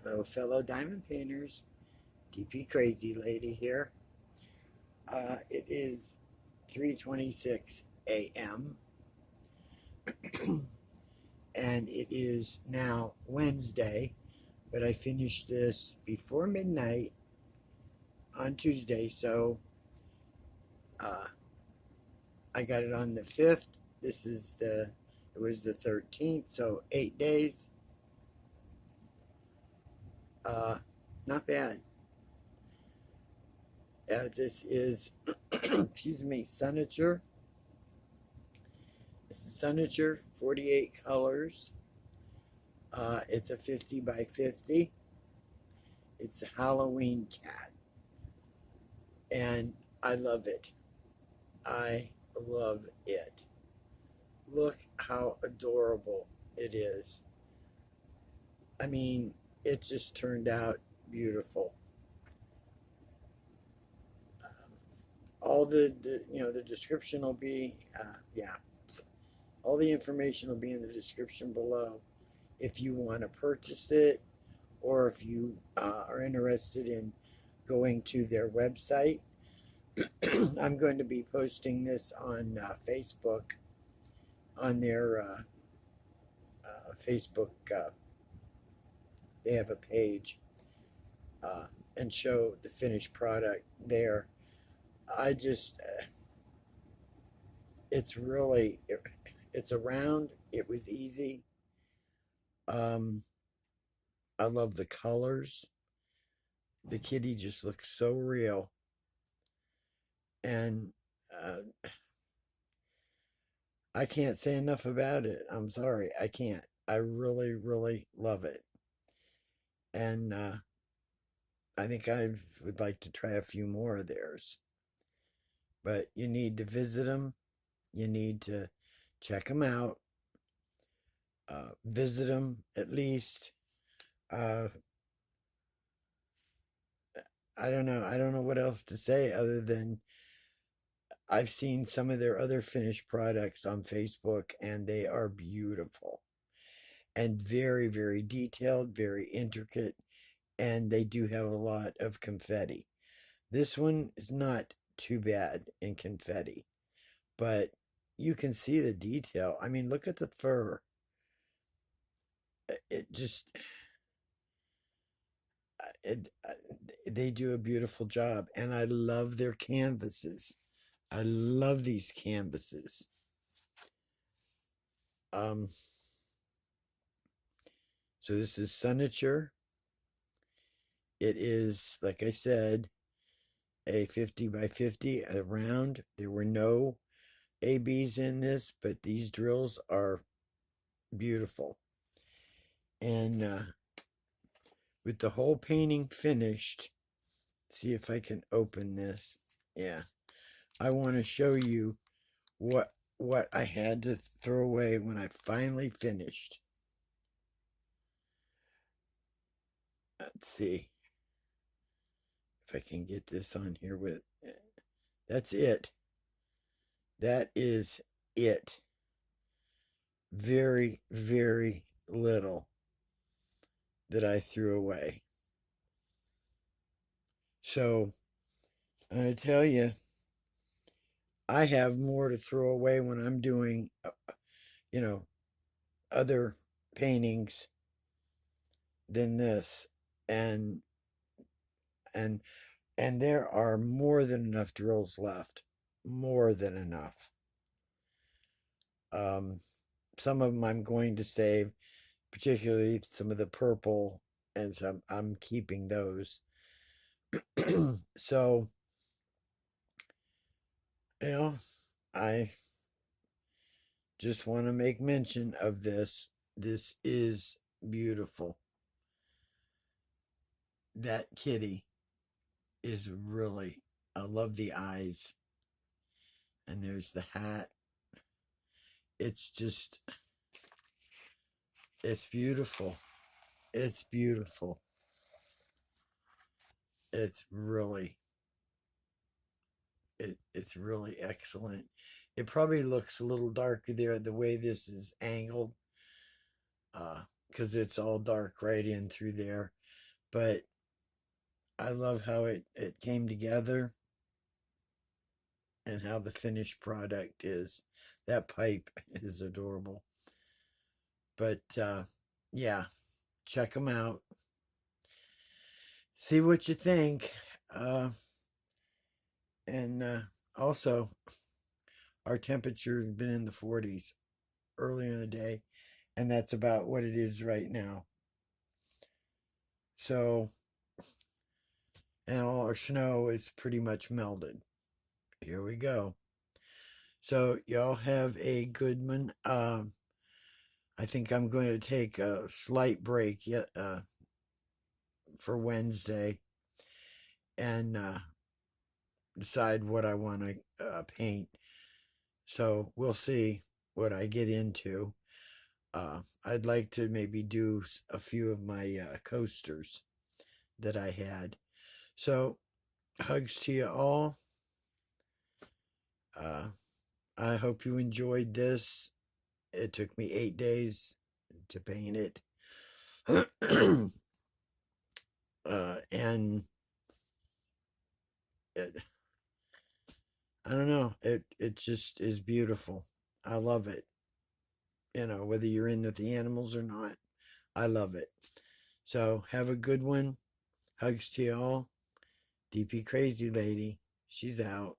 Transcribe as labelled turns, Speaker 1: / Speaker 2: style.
Speaker 1: Hello, fellow diamond painters. DP Crazy Lady here. It is 3:26 a.m. and it is now Wednesday, but I finished this before midnight on Tuesday, so uh, I got it on the 5th. It was the 13th, so 8 days. Not bad. This is, excuse me, Sunature. This is Sunature, 48 colors. It's a 50 by 50. It's a Halloween cat. And I love it. I love it. Look how adorable it is. I mean, it just turned out beautiful. All the description will be, all the information will be in the description below if you want to purchase it, or if you are interested in going to their website. I'm going to be posting this on Facebook, on their Facebook. They have a page, and show the finished product there. I just, it's really, it's around. It was easy. I love the colors. The kitty just looks so real. And I can't say enough about it. I'm sorry, I can't. I really, really love it. And I think I would like to try a few more of theirs. But you need to visit them. You need to check them out. Visit them at least. I don't know. I don't know what else to say other than I've seen some of their other finished products on Facebook, and they are beautiful and very, very detailed, very intricate, and they do have a lot of confetti. This one is not too bad in confetti, but you can see the detail. I mean, look at the fur. It just, they do a beautiful job, and I love their canvases. I love these canvases. So this is Sunature. It is, like I said, a 50 by 50 round. There were no ABs in this, but these drills are beautiful. And with the whole painting finished, see if I can open this. Yeah, I want to show you what I had to throw away when I finally finished. Let's see if I can get this on here with. That's it. That is it. Very, very little that I threw away. So I tell you, I have more to throw away when I'm doing, other paintings than this, and and and there are more than enough drills left, more than enough. Some of them I'm going to save, particularly some of the purple, and some I'm keeping those. So, I just want to make mention of this. This is beautiful. That kitty is really, I love the eyes. And there's the hat. It's just, it's beautiful. It's beautiful. It's really, it's really excellent. It probably looks a little darker there the way this is angled, because it's all dark right in through there. But I love how it came together and how the finished product is. That pipe is adorable. But yeah, check them out. See what you think. Uh, and also, our temperature has been in the 40s earlier in the day, and that's about what it is right now. So, and all our snow is pretty much melted. Here we go. So, y'all have a good one. I think I'm going to take a slight break for Wednesday and decide what I want to paint. So we'll see what I get into. I'd like to maybe do a few of my coasters that I had. So hugs to you all. I hope you enjoyed this. It took me 8 days to paint it. And it, I don't know. It just is beautiful. I love it. Whether you're in with the animals or not, I love it. So have a good one. Hugs to you all. DP Crazy Lady. She's out.